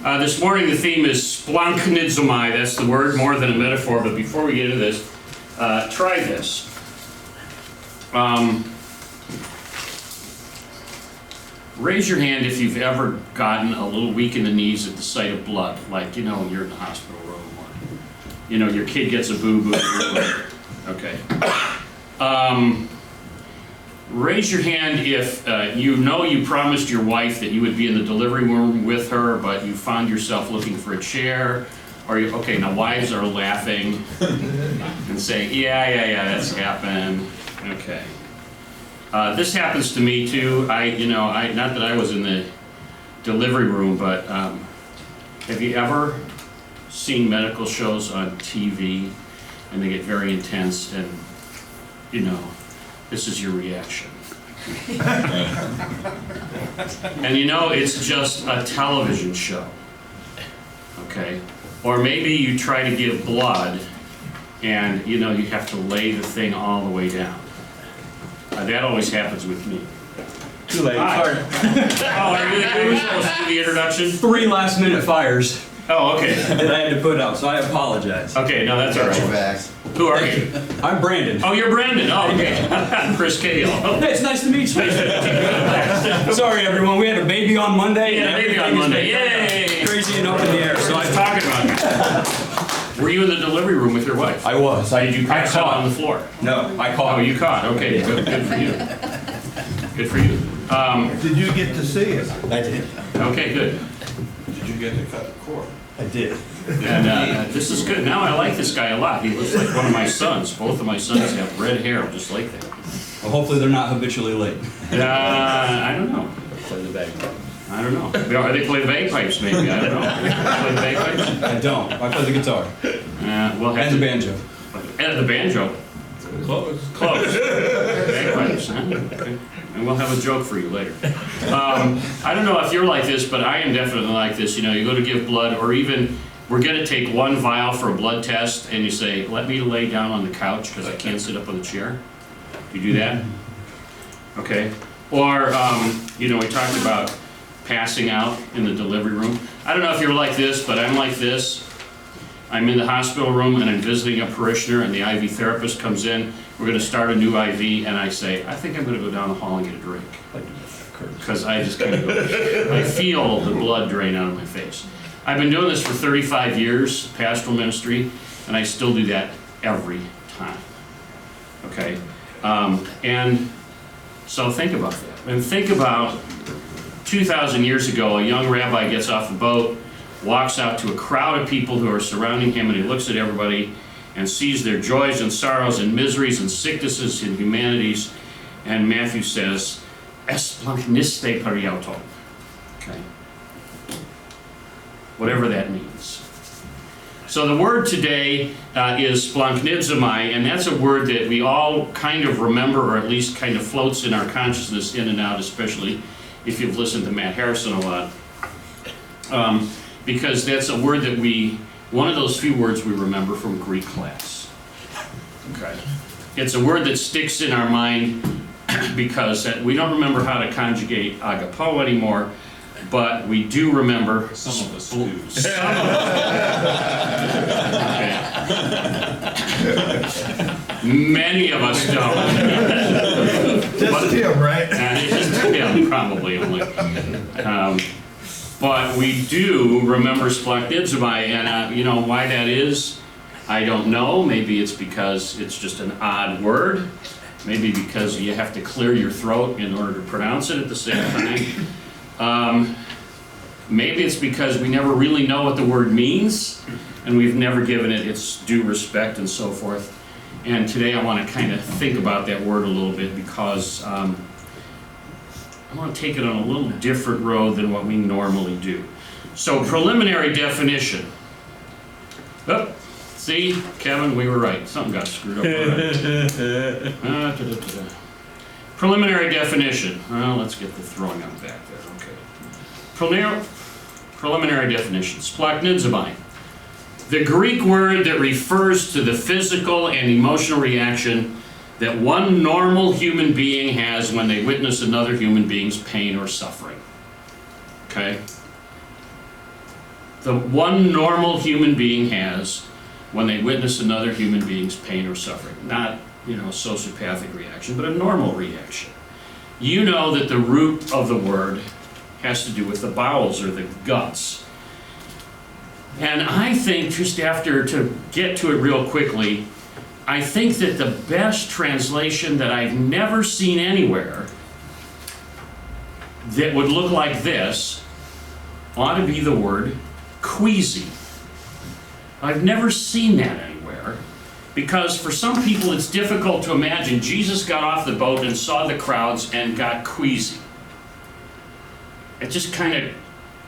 This morning the theme is splanchnizomai. That's the word, more than a metaphor. But before we get into this, try this. Raise your hand if you've ever gotten a little weak in the knees at the sight of blood, like, you're in the hospital room, or, your kid gets a boo-boo. Okay. Raise your hand if you promised your wife that you would be in the delivery room with her, but you found yourself looking for a chair. Or now wives are laughing and saying, yeah, that's happened. Okay. This happens to me too. Not that I was in the delivery room, but have you ever seen medical shows on TV and they get very intense and, this is your reaction? And it's just a television show, okay? Or maybe you try to give blood and, you have to lay the thing all the way down. That always happens with me. Too late. Sorry. Are you supposed to do the introduction? 3 last-minute fires. Oh, okay. That I had to put out, so I apologize. Okay, no, that's all right. Who are you? I'm Brandon. Oh, you're Brandon. Oh, okay. I'm Chris Cahill. Hey, it's nice to meet you. Sorry, everyone. We had a baby on Monday. Yeah, baby on Monday. Yay! Crazy and up in the air. So I was talking about you. Were you in the delivery room with your wife? I was. Did you pass out on the floor? No, I caught. Oh, you caught. Okay, good for you. Good for you. Did you get to see it? I did. Okay, good. Did you get to cut the cord? I did. And this is good. Now I like this guy a lot. He looks like one of my sons. Both of my sons have red hair, just like that. Well, hopefully they're not habitually late. I don't know. Play the bagpipe. I don't know. Are they play bagpipes? Maybe I don't know. Play the bagpipes? I don't. I play the guitar. We'll have and the banjo. And the banjo. Close. Bagpipes, huh? Okay. And we'll have a joke for you later. I don't know if you're like this, but I am definitely like this. You go to give blood, or even we're going to take one vial for a blood test, and you say, let me lay down on the couch because I can't sit up on the chair. Do you do that? Okay. Or, we talked about passing out in the delivery room. I don't know if you're like this, but I'm like this. I'm in the hospital room and I'm visiting a parishioner, and the IV therapist comes in. We're going to start a new IV, and I say, I think I'm going to go down the hall and get a drink. Because I just kind of go, I feel the blood drain out of my face. I've been doing this for 35 years, pastoral ministry, and I still do that every time. Okay? And so think about that. And think about 2,000 years ago, a young rabbi gets off the boat, walks out to a crowd of people who are surrounding him, and he looks at everybody and sees their joys and sorrows and miseries and sicknesses and humanities. And Matthew says, esplanchniste periauton. Okay. Whatever that means. So the word today is splanchnizomai, and that's a word that we all kind of remember, or at least kind of floats in our consciousness in and out, especially if you've listened to Matt Harrison a lot. Because that's a word that one of those few words we remember from Greek class. Okay. It's a word that sticks in our mind because we don't remember how to conjugate agapo anymore, but we do remember. Some of us do. Some of us. Many of us don't. Just Tim, right? Just Tim, probably only. But we do remember splanchnizomai, and why that is, I don't know. Maybe it's because it's just an odd word. Maybe because you have to clear your throat in order to pronounce it at the same time. Maybe it's because we never really know what the word means, and we've never given it its due respect and so forth. And today I want to kind of think about that word a little bit, because I want to take it on a little different road than what we normally do. So, preliminary definition. Oh, see, Kevin, we were right. Something got screwed up. Right. Preliminary definition. Well, let's get the throwing up back there. Okay. Preliminary definition. Splanchnizomai. The Greek word that refers to the physical and emotional reaction that one normal human being has when they witness another human being's pain or suffering. Okay? the one normal human being has when they witness another human being's pain or suffering. Not, sociopathic reaction, but a normal reaction. You know that the root of the word has to do with the bowels or the guts. And I think, to get to it real quickly, I think that the best translation that I've never seen anywhere that would look like this ought to be the word queasy. I've never seen that anywhere, because for some people it's difficult to imagine Jesus got off the boat and saw the crowds and got queasy. It's just kind of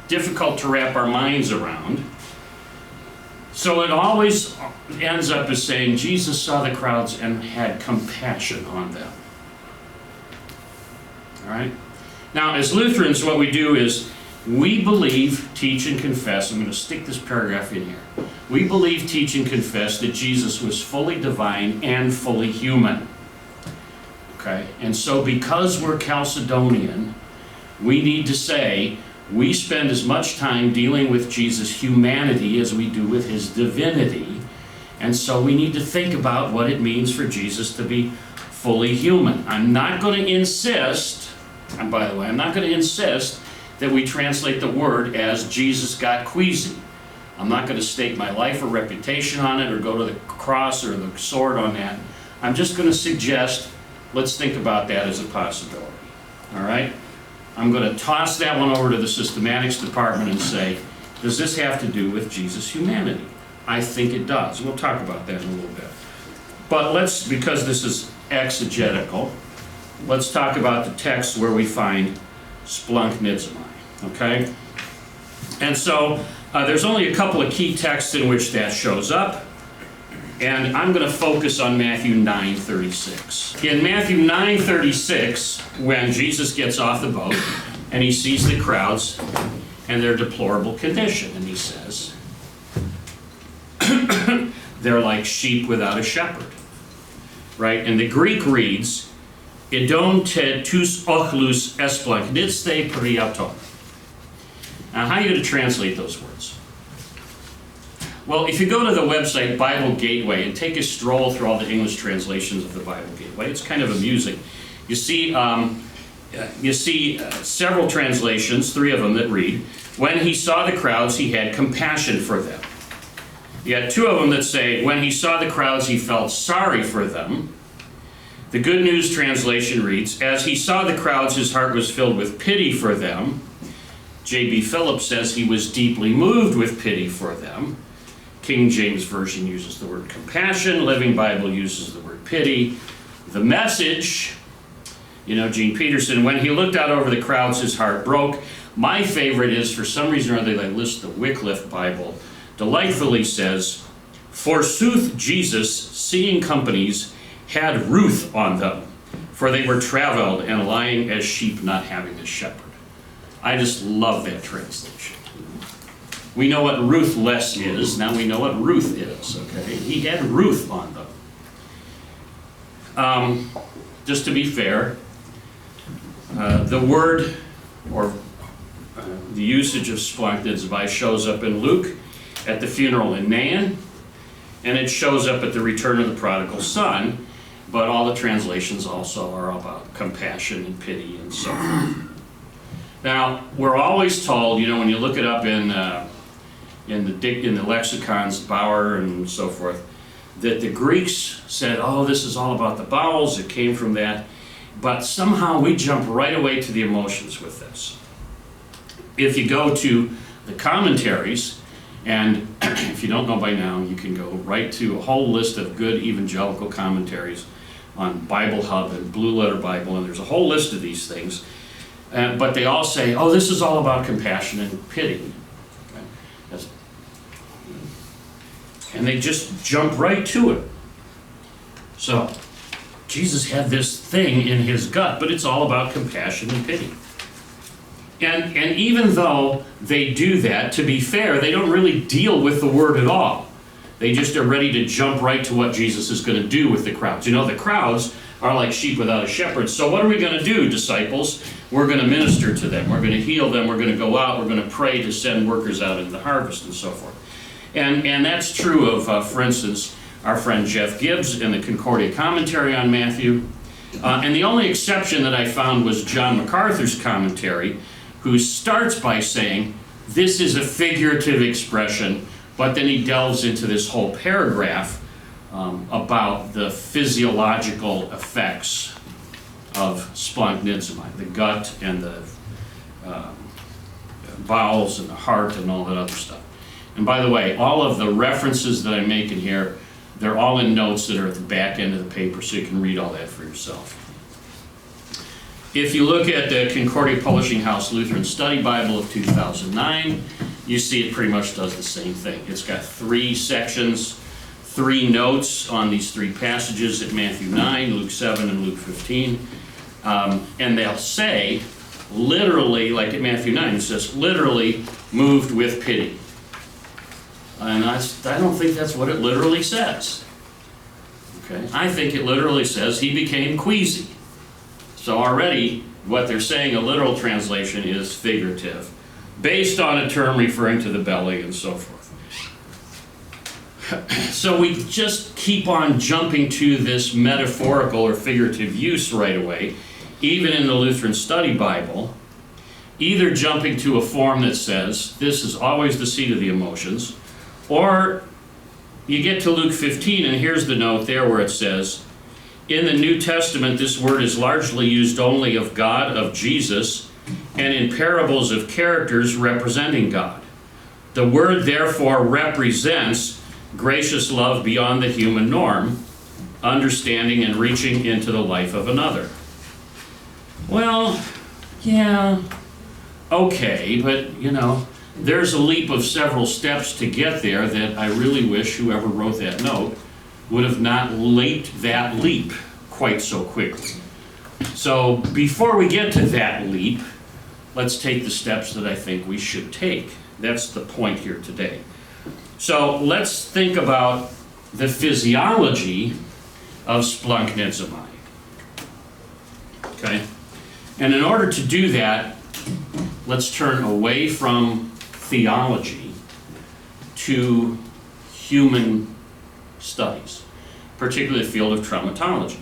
difficult to wrap our minds around. So it always ends up as saying Jesus saw the crowds and had compassion on them. All right? Now, as Lutherans, what we do is we believe, teach, and confess. I'm going to stick this paragraph in here. We believe, teach, and confess that Jesus was fully divine and fully human. Okay? And so because we're Chalcedonian, we need to say we spend as much time dealing with Jesus' humanity as we do with his divinity. And so we need to think about what it means for Jesus to be fully human. I'm not going to insist, and by the way, I'm not going to insist that we translate the word as Jesus got queasy. I'm not going to stake my life or reputation on it or go to the cross or the sword on that. I'm just going to suggest, let's think about that as a possibility. All right? I'm going to toss that one over to the systematics department and say, does this have to do with Jesus' humanity? I think it does. We'll talk about that in a little bit. But because this is exegetical, let's talk about the text where we find splunk nidzomai, okay? And so there's only a couple of key texts in which that shows up, and I'm going to focus on Matthew 9:36. In Matthew 9:36, when Jesus gets off the boat and he sees the crowds and their deplorable condition, and he says, they're like sheep without a shepherd, right? And the Greek reads, Idon te tous ochlus esplunk nidste periaton. Now, how are you going to translate those words? Well, if you go to the website Bible Gateway and take a stroll through all the English translations of the Bible Gateway, it's kind of amusing. You see several translations, 3 of them that read, when he saw the crowds, he had compassion for them. You had 2 of them that say, when he saw the crowds, he felt sorry for them. The Good News translation reads, as he saw the crowds, his heart was filled with pity for them. J.B. Phillips says he was deeply moved with pity for them. King James Version uses the word compassion. Living Bible uses the word pity. The Message, Gene Peterson, when he looked out over the crowds, his heart broke. My favorite is, for some reason or other, they list the Wycliffe Bible, delightfully says, forsooth Jesus, seeing companies, had ruth on them, for they were traveled and lying as sheep not having a shepherd. I just love that translation. We know what ruthless is, now we know what ruth is, okay? He had ruth on them. Just to be fair, the word, or the usage of splunk nidzomai shows up in Luke at the funeral in Nain, and it shows up at the return of the prodigal son, but all the translations also are about compassion and pity and so on. Now, we're always told, when you look it up in the lexicons, Bauer and so forth, that the Greeks said, oh, this is all about the bowels, it came from that, but somehow we jump right away to the emotions with this. If you go to the commentaries, and if you don't know by now, you can go right to a whole list of good evangelical commentaries on Bible Hub and Blue Letter Bible, and there's a whole list of these things. But they all say, oh, this is all about compassion and pity. Okay? And they just jump right to it. So, Jesus had this thing in his gut, but it's all about compassion and pity. And even though they do that, to be fair, they don't really deal with the word at all. They just are ready to jump right to what Jesus is going to do with the crowds. The crowds are like sheep without a shepherd. So what are we going to do, disciples? We're going to minister to them. We're going to heal them. We're going to go out. We're going to pray to send workers out into the harvest and so forth. And that's true of, for instance, our friend Jeff Gibbs in the Concordia commentary on Matthew. And the only exception that I found was John MacArthur's commentary, who starts by saying, this is a figurative expression, but then he delves into this whole paragraph about the physiological effects of splanchnizomai, the gut and the bowels and the heart and all that other stuff. And by the way, all of the references that I'm making here, they're all in notes that are at the back end of the paper, so you can read all that for yourself. If you look at the Concordia Publishing House Lutheran Study Bible of 2009, you see it pretty much does the same thing. It's got 3 sections, 3 notes on these 3 passages at Matthew 9, Luke 7, and Luke 15. And they'll say, literally, like at Matthew 9, it says, literally moved with pity. And I don't think that's what it literally says. Okay? I think it literally says he became queasy. So already what they're saying, a literal translation, is figurative, based on a term referring to the belly and so forth. So we just keep on jumping to this metaphorical or figurative use right away, even in the Lutheran Study Bible, either jumping to a form that says this is always the seat of the emotions, or you get to Luke 15, and here's the note there where it says, in the New Testament, this word is largely used only of God, of Jesus, and in parables of characters representing God. The word, therefore, represents gracious love beyond the human norm, understanding and reaching into the life of another. Well, yeah, okay, but, you know, there's a leap of several steps to get there that I really wish whoever wrote that note would have not leaped that leap quite so quickly. So before we get to that leap, let's take the steps that I think we should take. That's the point here today. So let's think about the physiology of splanchnizomai. Okay? And in order to do that, let's turn away from theology to human studies, particularly the field of traumatology.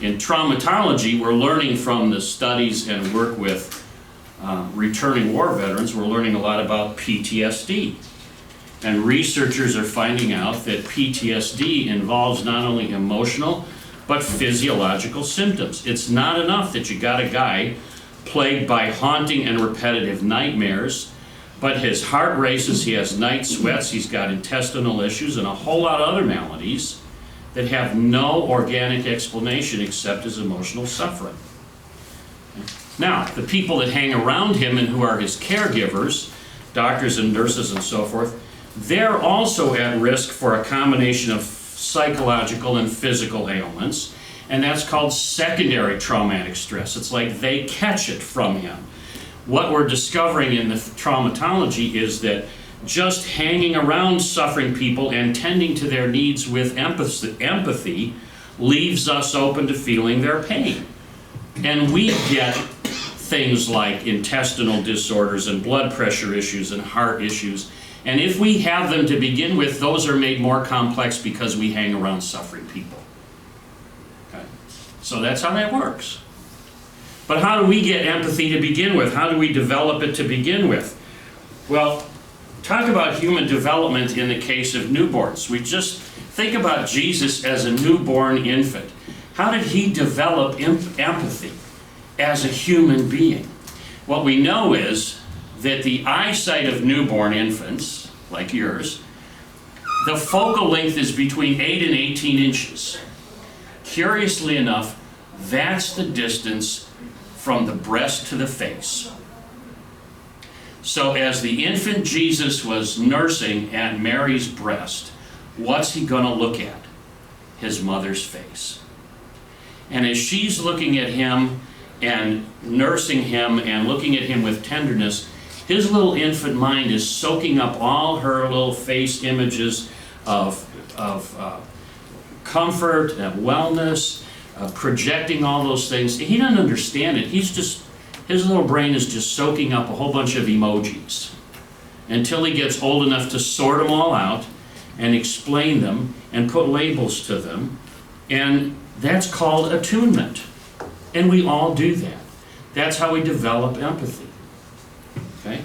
In traumatology, we're learning from the studies and work with returning war veterans, we're learning a lot about PTSD. And researchers are finding out that PTSD involves not only emotional, but physiological symptoms. It's not enough that you got a guy plagued by haunting and repetitive nightmares, but his heart races, he has night sweats, he's got intestinal issues, and a whole lot of other maladies that have no organic explanation except his emotional suffering. Now, the people that hang around him and who are his caregivers, doctors and nurses and so forth, they're also at risk for a combination of psychological and physical ailments, and that's called secondary traumatic stress. It's like they catch it from him. What we're discovering in the traumatology is that just hanging around suffering people and tending to their needs with empathy leaves us open to feeling their pain. And we get things like intestinal disorders and blood pressure issues and heart issues. And if we have them to begin with, those are made more complex because we hang around suffering people. Okay? So that's how that works. But how do we get empathy to begin with? How do we develop it to begin with? Well, talk about human development in the case of newborns. We just think about Jesus as a newborn infant. How did he develop empathy as a human being? What we know is that the eyesight of newborn infants, like yours, the focal length is between 8 and 18 inches. Curiously enough, that's the distance from the breast to the face. So as the infant Jesus was nursing at Mary's breast, what's he going to look at? His mother's face. And as she's looking at him and nursing him and looking at him with tenderness, his little infant mind is soaking up all her little face images of comfort and wellness, projecting all those things. He doesn't understand it. His little brain is just soaking up a whole bunch of emojis until he gets old enough to sort them all out and explain them and put labels to them. And that's called attunement. And we all do that. That's how we develop empathy. Okay?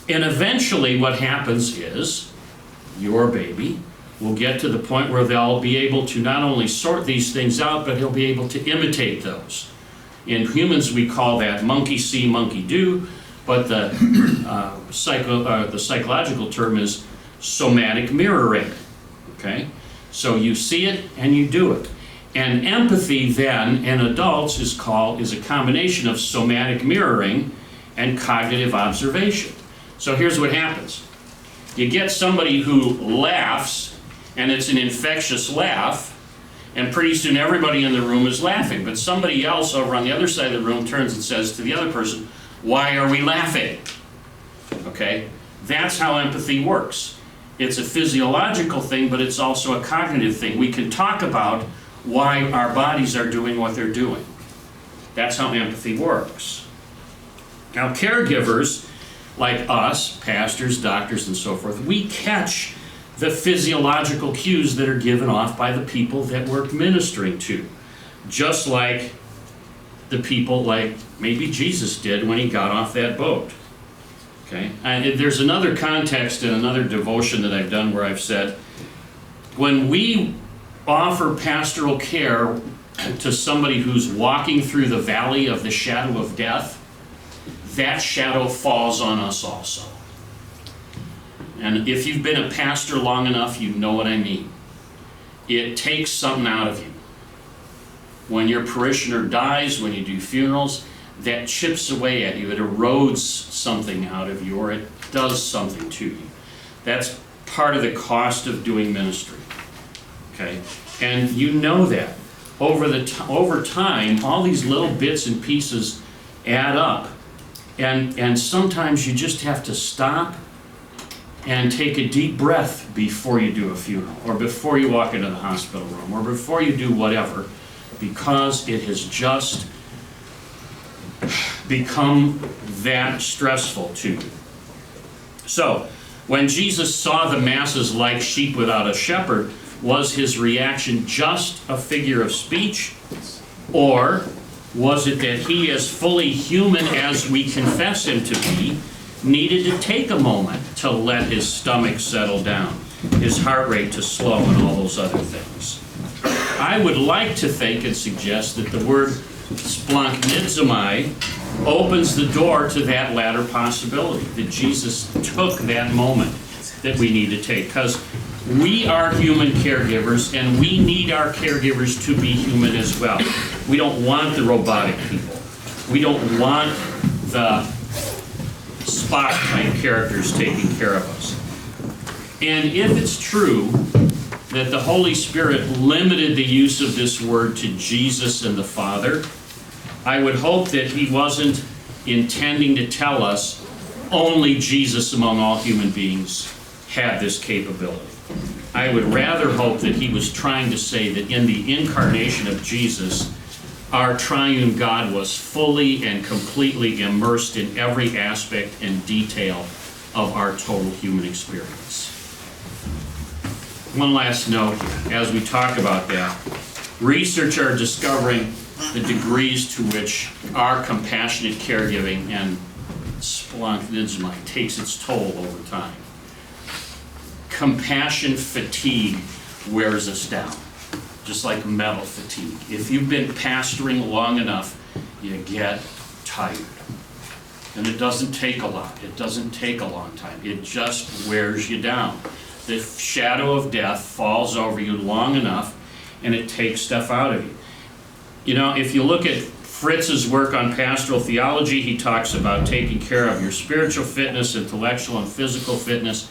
And eventually what happens is your baby will get to the point where they'll be able to not only sort these things out, but he'll be able to imitate those. In humans, we call that monkey see, monkey do, but the psychological term is somatic mirroring. Okay? So you see it and you do it. And empathy then in adults is a combination of somatic mirroring and cognitive observation. So here's what happens. You get somebody who laughs, and it's an infectious laugh, and pretty soon everybody in the room is laughing. But somebody else over on the other side of the room turns and says to the other person, "Why are we laughing?" Okay? That's how empathy works. It's a physiological thing, but it's also a cognitive thing. We can talk about why our bodies are doing what they're doing. That's how empathy works. Now, caregivers like us, pastors, doctors, and so forth, we catch the physiological cues that are given off by the people that we're ministering to. Just like the people like maybe Jesus did when he got off that boat. Okay? And there's another context in another devotion that I've done where I've said, when we offer pastoral care to somebody who's walking through the valley of the shadow of death, that shadow falls on us also. And if you've been a pastor long enough, you know what I mean. It takes something out of you. When your parishioner dies, when you do funerals, that chips away at you. It erodes something out of you, or it does something to you. That's part of the cost of doing ministry. Okay? And you know that. Over time, all these little bits and pieces add up. And sometimes you just have to stop and take a deep breath before you do a funeral, or before you walk into the hospital room, or before you do whatever, because it has just become that stressful to you. So, when Jesus saw the masses like sheep without a shepherd, was his reaction just a figure of speech? Or was it that he, as fully human as we confess him to be, needed to take a moment to let his stomach settle down, his heart rate to slow, and all those other things? I would like to think and suggest that the word splanchnizomai opens the door to that latter possibility, that Jesus took that moment that we need to take. Because we are human caregivers, and we need our caregivers to be human as well. We don't want the robotic people. We don't want the Spock-type characters taking care of us. And if it's true that the Holy Spirit limited the use of this word to Jesus and the Father, I would hope that he wasn't intending to tell us only Jesus among all human beings had this capability. I would rather hope that he was trying to say that in the incarnation of Jesus, our triune God was fully and completely immersed in every aspect and detail of our total human experience. One last note as we talk about that. Research are discovering the degrees to which our compassionate caregiving and splanchnizomai takes its toll over time. Compassion fatigue wears us down, just like metal fatigue. If you've been pastoring long enough, you get tired. And it doesn't take a lot. It doesn't take a long time. It just wears you down. The shadow of death falls over you long enough, and it takes stuff out of you. You know, if you look at Fritz's work on pastoral theology, he talks about taking care of your spiritual fitness, intellectual and physical fitness.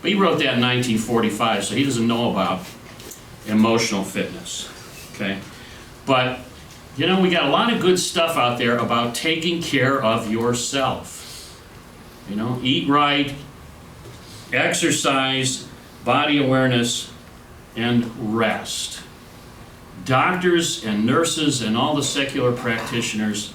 But he wrote that in 1945, so he doesn't know about emotional fitness. Okay? But, you know, we got a lot of good stuff out there about taking care of yourself. You know, eat right, exercise, body awareness, and rest. doctors and nurses and all the secular practitioners,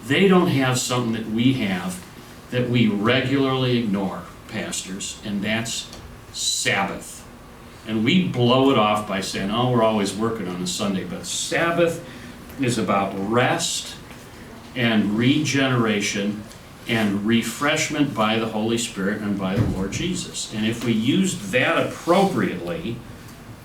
they don't have something that we have that we regularly ignore, pastors, and that's Sabbath. And we blow it off by saying, oh, we're always working on a Sunday, but Sabbath is about rest and regeneration and refreshment by the Holy Spirit and by the Lord Jesus. And if we used that appropriately,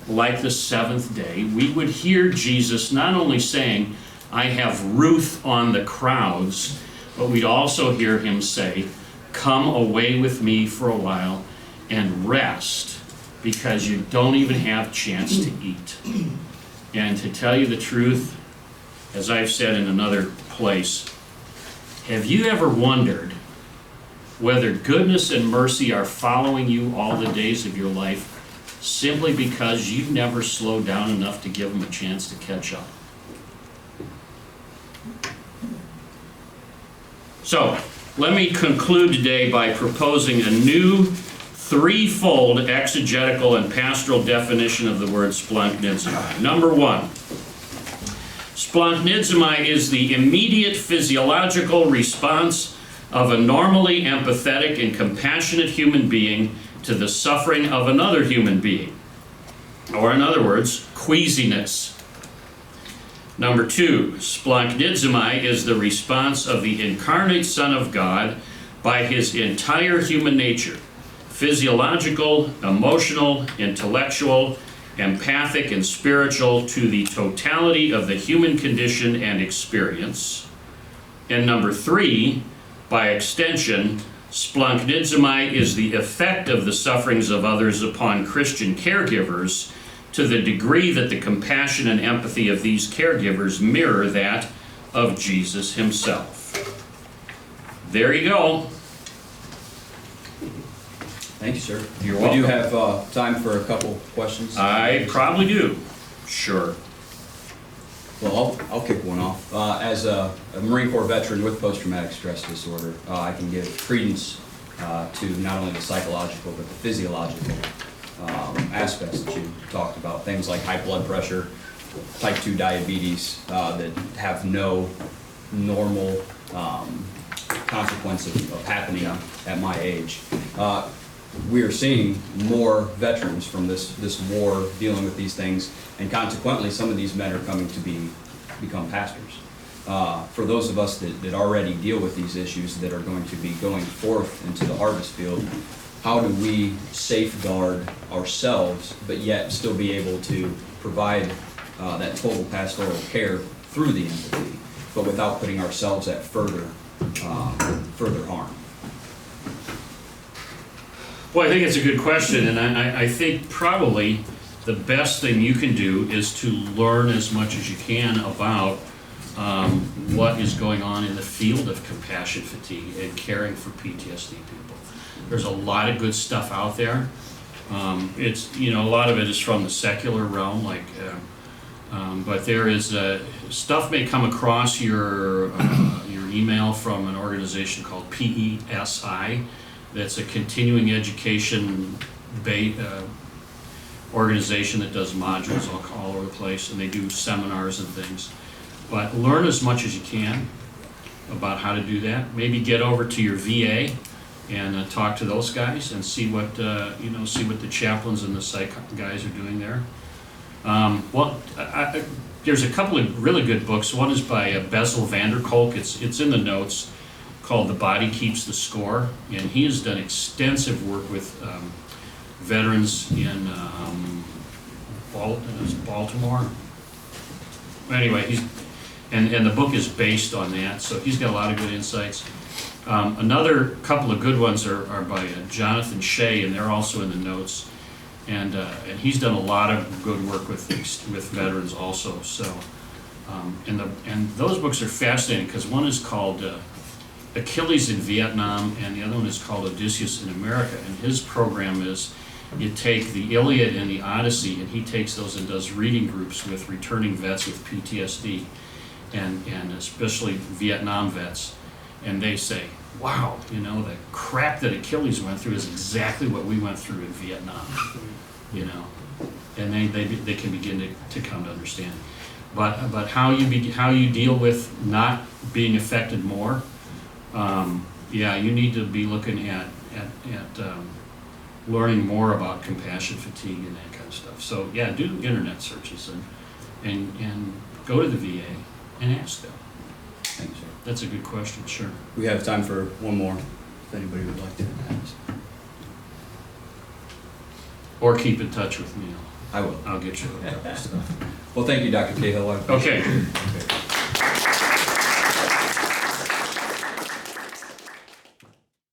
like the seventh day, we would hear Jesus not only saying, I have ruth on the crowds, but we'd also hear him say, come away with me for a while and rest, because you don't even have a chance to eat. And to tell you the truth, as I've said in another place, have you ever wondered whether goodness and mercy are following you all the days of your life simply because you've never slowed down enough to give them a chance to catch up? So, let me conclude today by proposing a new threefold exegetical and pastoral definition of the word splanchnizomai. Number one, splanchnizomai is the immediate physiological response of a normally empathetic and compassionate human being to the suffering of another human being. Or in other words, queasiness. Number two, splanchnizomai is the response of the incarnate Son of God by his entire human nature, physiological, emotional, intellectual, empathic, and spiritual, to the totality of the human condition and experience. And number three, by extension, splanchnizomai is the effect of the sufferings of others upon Christian caregivers, to the degree that the compassion and empathy of these caregivers mirror that of Jesus himself. There you go. Thank you, sir. You're We do welcome. have time for a couple questions. I probably do. Sure. Well, I'll kick one off. As a Marine Corps veteran with post-traumatic stress disorder, I can give credence to not only the psychological but the physiological aspects that you talked about. Things like high blood pressure, type 2 diabetes that have no normal consequence of happening at my age. We are seeing more veterans from this war dealing with these things, and consequently some of these men are coming to become pastors. For those of us that already deal with these issues that are going to be going forth into the harvest field, how do we safeguard ourselves but yet still be able to provide that total pastoral care through the empathy, but without putting ourselves at further harm? Well, I think it's a good question, and I think probably the best thing you can do is to learn as much as you can about what is going on in the field of compassion fatigue and caring for PTSD people. There's a lot of good stuff out there. It's, a lot of it is from the secular realm, but there is stuff may come across your email from an organization called PESI. That's a continuing education organization that does modules all over the place, and they do seminars and things. But learn as much as you can about how to do that. Maybe get over to your VA and talk to those guys and see what the chaplains and the psych guys are doing there. There's a couple of really good books. One is by Bessel van der Kolk. It's in the notes, called The Body Keeps the Score, and he has done extensive work with veterans in Baltimore. Anyway, and the book is based on that, so he's got a lot of good insights. Another couple of good ones are by Jonathan Shea, and they're also in the notes, and he's done a lot of good work with veterans also. So, and those books are fascinating because one is called Achilles in Vietnam, and the other one is called Odysseus in America. And his program is, you take the Iliad and the Odyssey, and he takes those and does reading groups with returning vets with PTSD, and especially Vietnam vets. And they say, wow, the crap that Achilles went through is exactly what we went through in Vietnam. you know, and they can begin to come to understand. But how you deal with not being affected more, yeah, you need to be looking at learning more about compassion fatigue and that kind of stuff. So yeah, do internet searches and go to the VA and ask them. Thank you, sir. That's a good question, sure. We have time for one more, if anybody would like to ask. Or keep in touch with me. I will. I'll get you hooked up with stuff. Well, thank you, Dr. Cahill. I appreciate Okay. it.